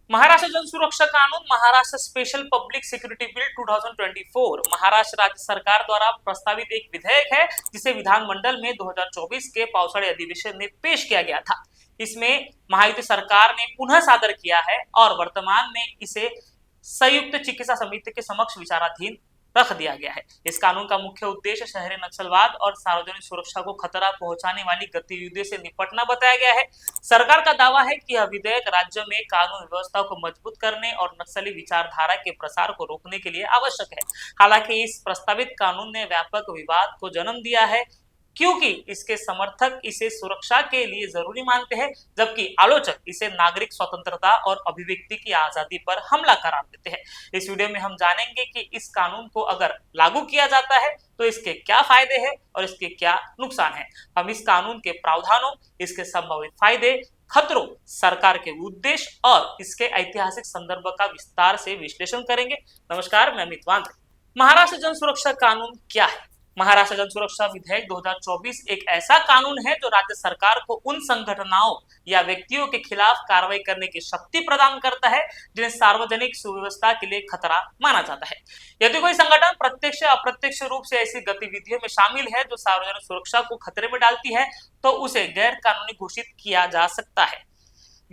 महाराष्ट्र जन सुरक्षा कानून Maharashtra special public security bill 2024 Maharashtra राज्य सरकार द्वारा प्रस्तावित एक विधेयक है जिसे विधानमंडल में 2024 के पावसाळी अधिवेशन में पेश किया गया था। इसमें महायुति सरकार ने पुनः सादर किया है और वर्तमान में इसे संयुक्त चिकित्सा समिति के समक्ष विचाराधीन रख दिया गया है। इस कानून का मुख्य उद्देश्य शहरी नक्सलवाद और सार्वजनिक सुरक्षा को खतरा पहुंचाने वाली गतिविधियों से निपटना बताया गया है। सरकार का दावा है कि यह विधेयक राज्य में कानून व्यवस्था को मजबूत करने और नक्सली विचारधारा के प्रसार को रोकने के लिए आवश्यक है। हालांकि इस प्रस्तावित कानून ने व्यापक विवाद को जन्म दिया है क्योंकि इसके समर्थक इसे सुरक्षा के लिए जरूरी मानते हैं, जबकि आलोचक इसे नागरिक स्वतंत्रता और अभिव्यक्ति की आजादी पर हमला करार देते हैं। इस वीडियो में हम जानेंगे कि इस कानून को अगर लागू किया जाता है तो इसके क्या फायदे हैं और इसके क्या नुकसान हैं। हम इस कानून के प्रावधानों, इसके संभावित फायदे, खतरों, सरकार के उद्देश्य और इसके ऐतिहासिक संदर्भ का विस्तार से विश्लेषण करेंगे। नमस्कार, मैं अमित वांद्रे। महाराष्ट्र जन सुरक्षा कानून क्या है? महाराष्ट्र जन सुरक्षा विधेयक 2024 एक ऐसा कानून है जो राज्य सरकार को उन संगठनों या व्यक्तियों के खिलाफ कार्रवाई करने की शक्ति प्रदान करता है जिन्हें सार्वजनिक सुव्यवस्था के लिए खतरा माना जाता है। यदि कोई संगठन प्रत्यक्ष या अप्रत्यक्ष रूप से ऐसी गतिविधियों में शामिल है जो सार्वजनिक सुरक्षा को खतरे में डालती है तो उसे गैर कानूनी घोषित किया जा सकता है।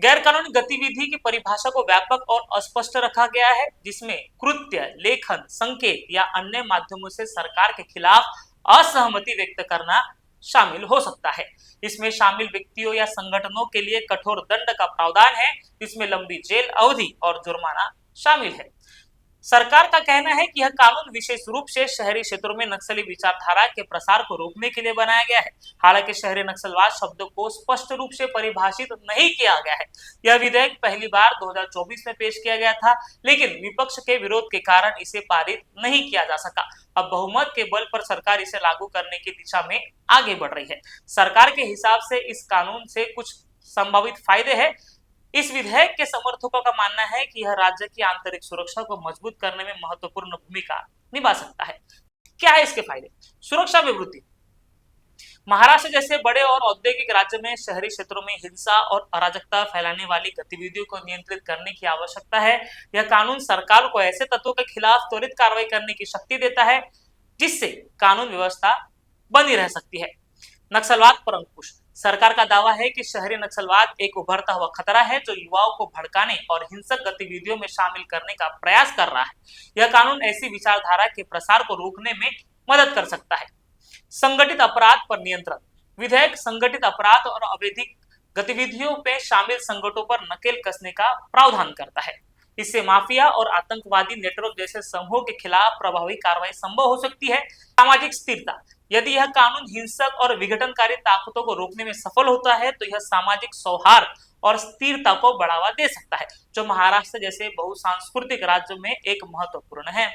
गैर कानूनी गतिविधि की परिभाषा को व्यापक और अस्पष्ट रखा गया है, जिसमें कृत्य, लेखन, संकेत या अन्य माध्यमों से सरकार के खिलाफ असहमति व्यक्त करना शामिल हो सकता है। इसमें शामिल व्यक्तियों या संगठनों के लिए कठोर दंड का प्रावधान है, जिसमें लंबी जेल अवधि और जुर्माना शामिल है। सरकार का कहना है कि यह कानून विशेष रूप से शहरी क्षेत्रों में नक्सली विचारधारा के प्रसार को रोकने के लिए बनाया गया है। हालांकि शहरी नक्सलवाद शब्द को स्पष्ट रूप से परिभाषित नहीं किया गया है। यह विधेयक पहली बार 2024 में पेश किया गया था, लेकिन विपक्ष के विरोध के कारण इसे पारित नहीं किया जा सका। अब बहुमत के बल पर सरकार इसे लागू करने की दिशा में आगे बढ़ रही है। सरकार के हिसाब से इस कानून से कुछ संभावित फायदे हैं। इस विधेयक के समर्थकों का मानना है कि यह राज्य की आंतरिक सुरक्षा को मजबूत करने में महत्वपूर्ण भूमिका निभा सकता है। क्या है इसके फायदे? सुरक्षा में वृद्धि। महाराष्ट्र जैसे बड़े और औद्योगिक राज्य में शहरी क्षेत्रों में हिंसा और अराजकता फैलाने वाली गतिविधियों को नियंत्रित करने की आवश्यकता है। यह कानून सरकार को ऐसे तत्वों के खिलाफ त्वरित कार्रवाई करने की शक्ति देता है जिससे कानून व्यवस्था बनी रह सकती है। नक्सलवाद पर अंकुश। सरकार का दावा है कि शहरी नक्सलवाद एक उभरता हुआ खतरा है जो युवाओं को भड़काने और हिंसक गतिविधियों में शामिल करने का प्रयास कर रहा है। यह कानून ऐसी विचारधारा के प्रसार को रोकने में मदद कर सकता है। संगठित अपराध पर नियंत्रण। विधेयक संगठित अपराध और अवैध गतिविधियों में शामिल संगठनों पर नकेल कसने का प्रावधान करता है। इससे माफिया और आतंकवादी नेटवर्क जैसे समूहों के खिलाफ प्रभावी कार्रवाई संभव हो सकती है। सामाजिक स्थिरता। यदि यह कानून हिंसक और विघटनकारी ताकतों को रोकने में सफल होता है तो यह सामाजिक सौहार्द और स्थिरता को बढ़ावा दे सकता है, जो महाराष्ट्र जैसे बहुसांस्कृतिक राज्य में एक महत्वपूर्ण है।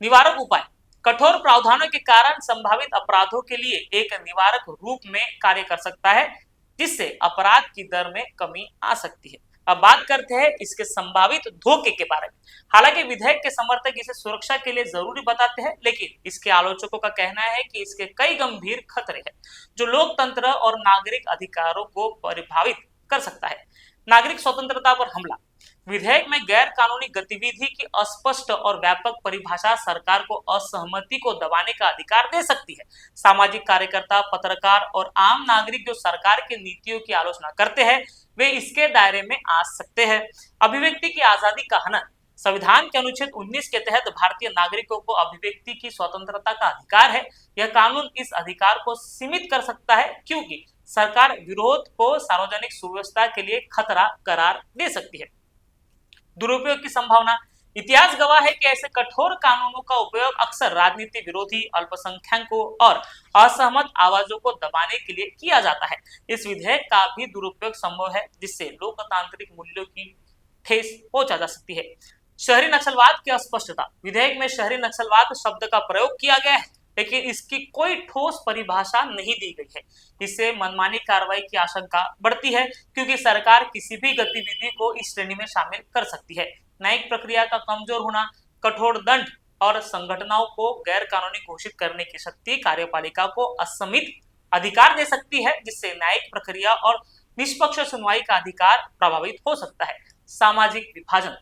निवारक उपाय। कठोर प्रावधानों के कारण संभावित अपराधों के लिए एक निवारक रूप में कार्य कर सकता है, जिससे अपराध की दर में कमी आ सकती है। अब बात करते हैं इसके संभावित धोखे के बारे में। हालांकि विधेयक के समर्थक इसे सुरक्षा के लिए जरूरी बताते हैं, लेकिन इसके आलोचकों का कहना है कि इसके कई गंभीर खतरे हैं जो लोकतंत्र और नागरिक अधिकारों को प्रभावित कर सकता है। नागरिक स्वतंत्रता पर हमला। विधेयक में गैर कानूनी गतिविधि की अस्पष्ट और व्यापक परिभाषा सरकार को असहमति को दबाने का अधिकार दे सकती है। सामाजिक कार्यकर्ता, पत्रकार और आम नागरिक जो सरकार की नीतियों की आलोचना करते हैं वे इसके दायरे में आ सकते हैं। अभिव्यक्ति की आजादी का हनन। संविधान के अनुच्छेद 19 के तहत भारतीय नागरिकों को अभिव्यक्ति की स्वतंत्रता का अधिकार है। यह कानून इस अधिकार को सीमित कर सकता है क्योंकि सरकार विरोध को सार्वजनिक सुव्यवस्था के लिए खतरा करार दे सकती है। दुरुपयोग की संभावना। इतिहास गवाह है कि ऐसे कठोर कानूनों का उपयोग अक्सर राजनीति विरोधी, अल्पसंख्यकों और असहमत आवाजों को दबाने के लिए किया जाता है। इस विधेयक का भी दुरुपयोग संभव है जिससे लोकतांत्रिक मूल्यों की ठेस पहुंचा जा सकती है। शहरी नक्सलवाद की अस्पष्टता। विधेयक में शहरी नक्सलवाद शब्द का प्रयोग किया गया है, लेकिन इसकी कोई ठोस परिभाषा नहीं दी गई है। इससे मनमानी कार्रवाई की आशंका बढ़ती है क्योंकि सरकार किसी भी गतिविधि को इस श्रेणी में शामिल कर सकती है। न्यायिक प्रक्रिया का कमजोर होना। कठोर दंड और संगठनों को गैर कानूनी घोषित करने की शक्ति कार्यपालिका को असीमित अधिकार दे सकती है, जिससे न्यायिक प्रक्रिया और निष्पक्ष सुनवाई का अधिकार प्रभावित हो सकता है। सामाजिक विभाजन।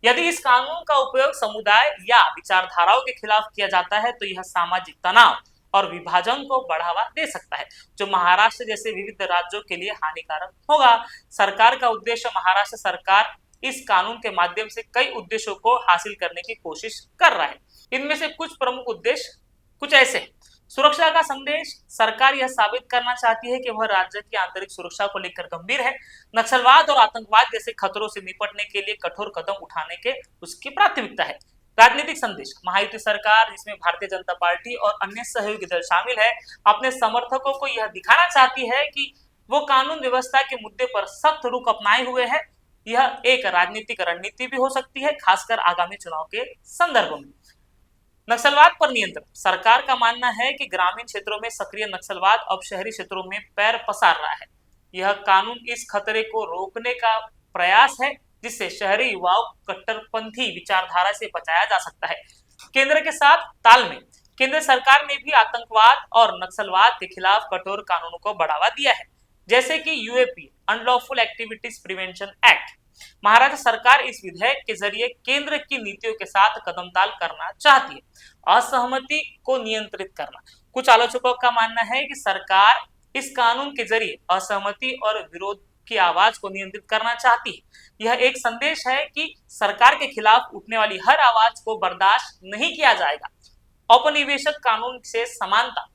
यदि इस कानून का उपयोग समुदाय या विचारधाराओं के खिलाफ किया जाता है तो यह सामाजिक तनाव और विभाजन को बढ़ावा दे सकता है, जो महाराष्ट्र जैसे विविध राज्यों के लिए हानिकारक होगा। सरकार का उद्देश्य महाराष्ट्र सरकार इस कानून के माध्यम से कई उद्देश्यों को हासिल करने की कोशिश कर रहा है। इनमें से कुछ प्रमुख उद्देश्य कुछ ऐसे हैं। सुरक्षा का संदेश। सरकार यह साबित करना चाहती है कि वह राज्य की आंतरिक सुरक्षा को लेकर गंभीर है। नक्सलवाद और आतंकवाद जैसे खतरों से निपटने के लिए कठोर कदम उठाने के उसकी प्राथमिकता है। राजनीतिक संदेश। महायुति सरकार, जिसमें भारतीय जनता पार्टी और अन्य सहयोगी दल शामिल है, अपने समर्थकों को यह दिखाना चाहती है कि वो कानून व्यवस्था के मुद्दे पर सख्त रुख अपनाए हुए है। यह एक राजनीतिक रणनीति भी हो सकती है, खासकर आगामी चुनाव के संदर्भ में। नक्सलवाद पर नियंत्रण। सरकार का मानना है कि ग्रामीण क्षेत्रों में सक्रिय नक्सलवाद अब शहरी क्षेत्रों में पैर पसार रहा है। यह कानून इस खतरे को रोकने का प्रयास है, जिससे शहरी युवाओं को कट्टरपंथी विचारधारा से बचाया जा सकता है। केंद्र के साथ तालमेल। केंद्र सरकार ने भी आतंकवाद और नक्सलवाद के खिलाफ कठोर कानूनों को बढ़ावा दिया है, जैसे कि UAP unlawful activities prevention act. Maharashtra सरकार इस विधेयक के जरिए केंद्र की नीतियों के साथ कदमताल करना चाहती है। असहमति को नियंत्रित करना। कुछ आलोचकों का मानना है कि सरकार इस कानून के जरिए असहमति और विरोध की आवाज को नियंत्रित करना चाहती है। यह एक संदेश है कि सरकार के खिलाफ उठने वाली हर आवाज को बर्दाश्त नहीं किया जाएगा। औपनिवेशिक कानून से समानता।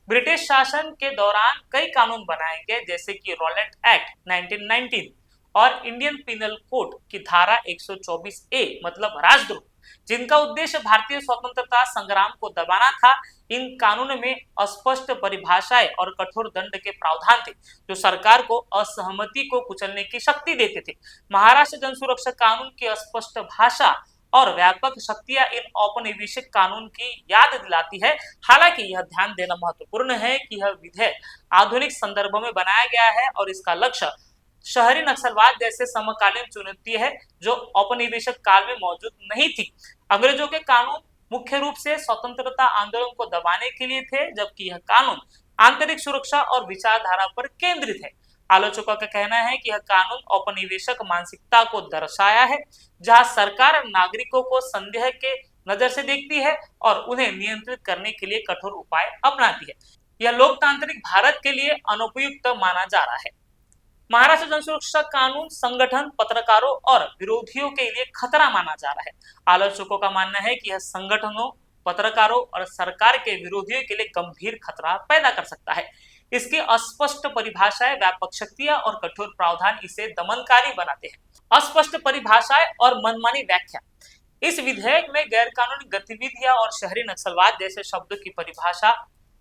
ब्रिटिश शासन के दौरान कई कानून बनाए गए, जैसे कि रॉलेट एक्ट 1919 और इंडियन पिनल कोड की धारा 124A मतलब राजद्रोह, जिनका उद्देश्य भारतीय स्वतंत्रता संग्राम को दबाना था। इन कानूनों में अस्पष्ट परिभाषाएं और कठोर दंड के प्रावधान थे, जो सरकार को असहमति को कुचलने की शक्ति देते थे। महाराष्ट्र जन सुरक्षा कानून की अस्पष्ट भाषा और व्यापक शक्तियां इन औपनिवेशिक कानून की याद दिलाती है। हालांकि यह ध्यान देना महत्वपूर्ण है कि यह विधेयक आधुनिक संदर्भ में बनाया गया है और इसका लक्ष्य शहरी नक्सलवाद जैसे समकालीन चुनौती है, जो औपनिवेशिक काल में मौजूद नहीं थी। अंग्रेजों के कानून मुख्य रूप से स्वतंत्रता आंदोलन को दबाने के लिए थे, जबकि यह कानून आंतरिक सुरक्षा और विचारधारा पर केंद्रित है। आलोचकों का कहना है कि यह कानून औपनिवेशिक मानसिकता को दर्शाया है, जहां सरकार नागरिकों को संदेह के नजर से देखती है और उन्हें नियंत्रित करने के लिए कठोर उपाय अपनाती है। यह लोकतांत्रिक भारत के लिए अनुपयुक्त माना जा रहा है। महाराष्ट्र जन सुरक्षा कानून संगठन, पत्रकारों और विरोधियों के लिए खतरा माना जा रहा है। आलोचकों का मानना है कि यह संगठनों, पत्रकारों और सरकार के विरोधियों के लिए गंभीर खतरा पैदा कर सकता है। इसकी अस्पष्ट परिभाषाएं, व्यापक शक्तियां और कठोर प्रावधान इसे दमनकारी बनाते हैं। अस्पष्ट परिभाषाएं और मनमानी व्याख्या। इस विधेयक में गैर कानूनी गतिविधियां और शहरी नक्सलवाद जैसे शब्दों की परिभाषा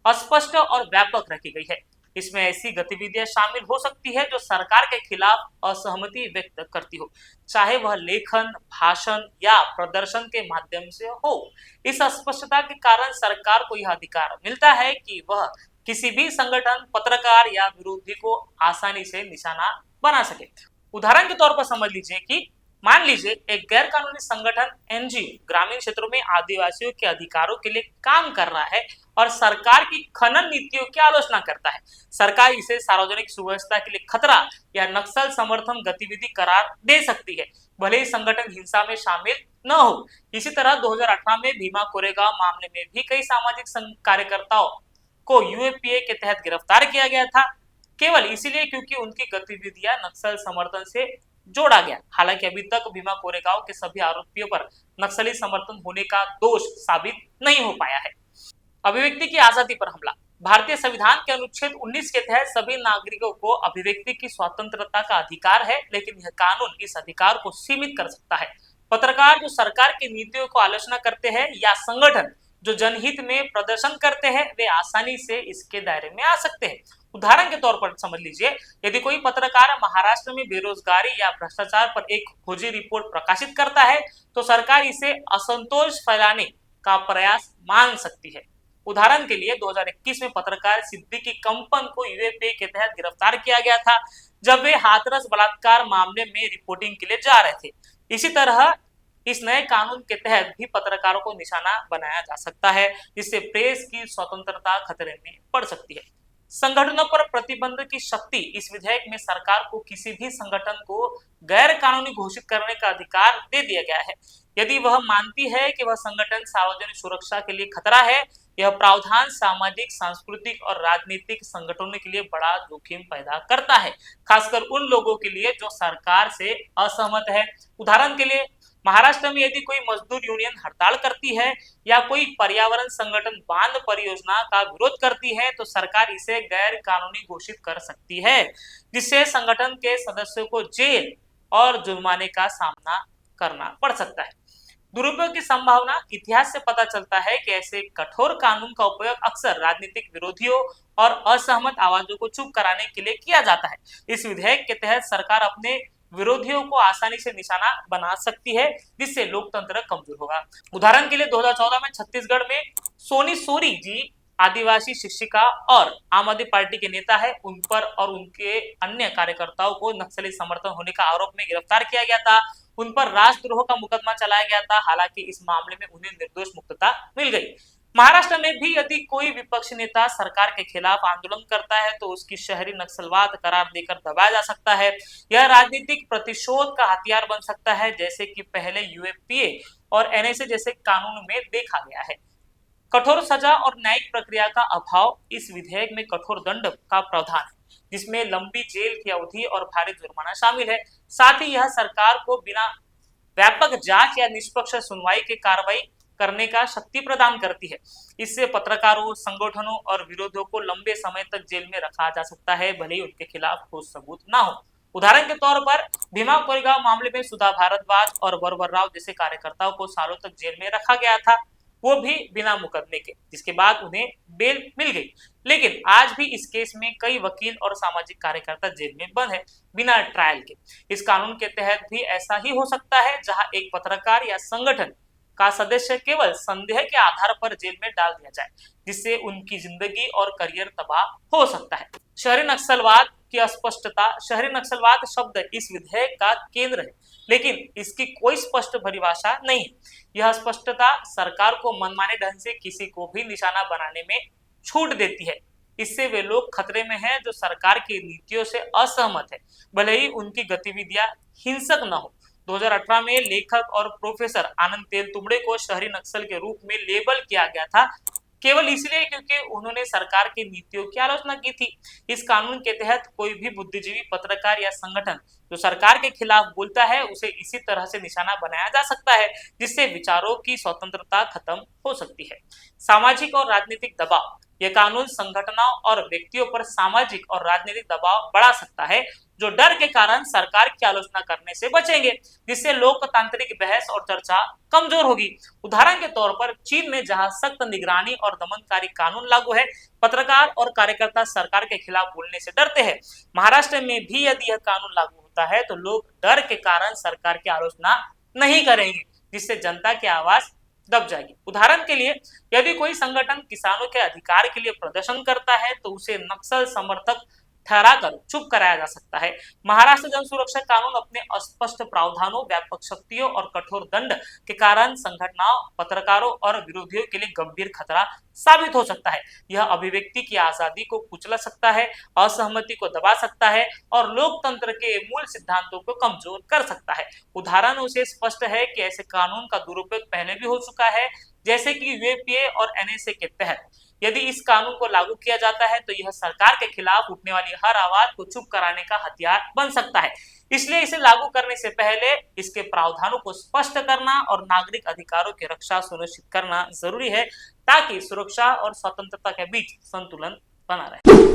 अस्पष्ट और व्यापक रखी गई है। इसमें ऐसी गतिविधियां शामिल हो सकती है जो सरकार के खिलाफ असहमति व्यक्त करती हो, चाहे वह लेखन, भाषण या प्रदर्शन के माध्यम से हो। इस अस्पष्टता के कारण सरकार को यह अधिकार मिलता है कि वह किसी भी संगठन, पत्रकार या विरोधी को आसानी से निशाना बना सके। उदाहरण के तौर पर समझ लीजिए कि मान लीजिए एक गैर कानूनी संगठन एनजीओ ग्रामीण क्षेत्रों में आदिवासियों के अधिकारों के लिए काम कर रहा है और सरकार की खनन नीतियों की आलोचना करता है। सरकार इसे सार्वजनिक सुव्यवस्था के लिए खतरा या नक्सल समर्थन गतिविधि करार दे सकती है, भले ही संगठन हिंसा में शामिल न हो। इसी तरह 2018 में भीमा कोरेगांव मामले में भी कई सामाजिक कार्यकर्ताओं को यूएपीए के तहत गिरफ्तार किया गया था, केवल इसीलिए क्योंकि उनकी गतिविधियां नक्सल समर्थन से जोड़ा गया। हालांकि अभी तक भीमा कोरेगांव के सभी आरोपियों पर नक्सली समर्थन होने का दोष साबित नहीं हो पाया है। अभिव्यक्ति की आजादी पर हमला। भारतीय संविधान के अनुच्छेद 19 के तहत सभी नागरिकों को अभिव्यक्ति की स्वतंत्रता का अधिकार है, लेकिन यह कानून इस अधिकार को सीमित कर सकता है। पत्रकार जो सरकार की नीतियों को आलोचना करते हैं या संगठन जो जनहित में प्रदर्शन करते हैं, वे आसानी से इसके दायरे में आ सकते हैं। उदाहरण के तौर पर समझ लीजिए, यदि कोई पत्रकार महाराष्ट्र में बेरोजगारी या भ्रष्टाचार पर एक खोजी रिपोर्ट प्रकाशित करता है, तो सरकार इसे असंतोष फैलाने का प्रयास मान सकती है। उदाहरण के लिए 2021 में पत्रकार सिद्दीकी कंपन को यूएपीए के तहत गिरफ्तार किया गया था, जब वे हाथरस बलात्कार मामले में रिपोर्टिंग के लिए जा रहे थे। इसी तरह इस नए कानून के तहत भी पत्रकारों को निशाना बनाया जा सकता है, जिससे प्रेस की स्वतंत्रता खतरे में पड़ सकती है। संगठनों पर प्रतिबंध की शक्ति। इस विधेयक में सरकार को किसी भी संगठन को गैर कानूनी घोषित करने का अधिकार दे दिया गया है यदि वह मानती है कि वह संगठन सार्वजनिक सुरक्षा के लिए खतरा है। यह प्रावधान सामाजिक, सांस्कृतिक और राजनीतिक संगठनों के लिए बड़ा जोखिम पैदा करता है, खासकर उन लोगों के लिए जो सरकार से असहमत है। उदाहरण के लिए महाराष्ट्र में यदि कोई मजदूर यूनियन हड़ताल करती है या कोई पर्यावरण संगठन बांध परियोजना का विरोध करती है तो सरकार इसे गैर कानूनी घोषित कर सकती है, जिससे संगठन के सदस्यों को जेल और जुर्माने का सामना करना पड़ सकता है। दुरुपयोग की संभावना। इतिहास से पता चलता है कि ऐसे कठोर कानून का उपयोग अक्सर राजनीतिक विरोधियों और असहमत आवाजों को चुप कराने के लिए किया जाता है। इस विधेयक के तहत सरकार अपने विरोधियों को आसानी से निशाना बना सकती है, जिससे लोकतंत्र कमजोर होगा। उदाहरण के लिए 2014 में छत्तीसगढ़ में सोनी सोरी जी आदिवासी शिक्षिका और आम आदमी पार्टी के नेता है, उन पर और उनके अन्य कार्यकर्ताओं को नक्सली समर्थन होने का आरोप में गिरफ्तार किया गया था। उन पर राजद्रोह का मुकदमा चलाया गया था। हालांकि इस मामले में उन्हें निर्दोष मुक्तता मिल गई। महाराष्ट्र में भी यदि कोई विपक्षी नेता सरकार के खिलाफ आंदोलन करता है तो उसकी शहरी नक्सलवाद करार देकर दबाया जा सकता है। यह राजनीतिक प्रतिशोध का हथियार बन सकता है, जैसे कि पहले यूएपीए और एनएसए जैसे कानून में देखा गया है। कठोर सजा और न्यायिक प्रक्रिया का अभाव। इस विधेयक में कठोर दंड का प्रावधान है, जिसमें लंबी जेल की अवधि और भारी जुर्माना शामिल है। साथ ही यह सरकार को बिना व्यापक जांच या निष्पक्ष सुनवाई की कार्रवाई करने का शक्ति प्रदान करती है। इससे पत्रकारों, संगठनों और विरोधियों को लंबे समय तक जेल में रखा जा सकता है, भले ही उनके खिलाफ ठोस सबूत ना हो। उदाहरण के तौर पर भीमा कोरेगांव मामले में सुधा भारद्वाज और वरवर राव जैसे कार्यकर्ताओं को सालों तक जेल में रखा गया था, वो भी बिना मुकदमे के, जिसके बाद उन्हें बेल मिल गई। लेकिन आज भी इस केस में कई वकील और सामाजिक कार्यकर्ता जेल में बंद है बिना ट्रायल के। इस कानून के तहत भी ऐसा ही हो सकता है, जहां एक पत्रकार या संगठन का सदस्य केवल संदेह के आधार पर जेल में डाल दिया जाए, जिससे उनकी जिंदगी और करियर तबाह हो सकता है। शहरी नक्सलवाद की अस्पष्टता। शहरी नक्सलवाद शब्द इस विधेयक का केंद्र है, लेकिन इसकी कोई स्पष्ट परिभाषा नहीं है। यह स्पष्टता सरकार को मनमाने ढंग से किसी को भी निशाना बनाने में छूट देती है। इससे वे लोग खतरे में हैं जो सरकार की नीतियों से असहमत है, भले ही उनकी गतिविधियां हिंसक न हो। 2018 में लेखक और प्रोफेसर आनंद तेलतुंबड़े को शहरी नक्सल के रूप में लेबल किया गया था, केवल इसलिए क्योंकि उन्होंने सरकार की नीतियों की आलोचना की थी। इस कानून के तहत कोई भी बुद्धिजीवी, पत्रकार या संगठन जो सरकार के खिलाफ बोलता है, उसे इसी तरह से निशाना बनाया जा सकता है, जिससे विचारों की स्वतंत्रता खत्म हो सकती है। सामाजिक और राजनीतिक दबाव। यह कानून संगठनों और व्यक्तियों पर सामाजिक और राजनीतिक दबाव बढ़ा सकता है, जो डर के कारण सरकार की आलोचना करने से बचेंगे, जिससे लोकतांत्रिक बहस और चर्चा कमजोर होगी। उदाहरण के तौर पर चीन में जहां सख्त निगरानी और दमनकारी कानून लागू है, पत्रकार और कार्यकर्ता सरकार के खिलाफ बोलने से डरते हैं। महाराष्ट्र में भी यदि यह कानून लागू होता है तो लोग डर के कारण सरकार की आलोचना नहीं करेंगे, जिससे जनता की आवाज दब जाएगी। उदाहरण के लिए यदि कोई संगठन किसानों के अधिकार के लिए प्रदर्शन करता है तो उसे नक्सल समर्थक ठहराकर चुप कराया जा सकता है। महाराष्ट्र जन सुरक्षा कानून अपने अस्पष्ट प्रावधानों, व्यापक शक्तियों और कठोर दंड के कारण संगठनों, पत्रकारों और विरोधियों के लिए गंभीर खतरा साबित हो सकता है। यह अभिव्यक्ति की आजादी को कुचल सकता है, असहमति को दबा सकता है और लोकतंत्र के मूल सिद्धांतों को कमजोर कर सकता है। उदाहरणों से स्पष्ट है कि ऐसे कानून का दुरुपयोग पहले भी हो चुका है, जैसे कि यूएपीए और एनएसए के तहत। यदि इस कानून को लागू किया जाता है तो यह सरकार के खिलाफ उठने वाली हर आवाज को चुप कराने का हथियार बन सकता है। इसलिए इसे लागू करने से पहले इसके प्रावधानों को स्पष्ट करना और नागरिक अधिकारों की रक्षा सुनिश्चित करना जरूरी है, ताकि सुरक्षा और स्वतंत्रता के बीच संतुलन बना रहे।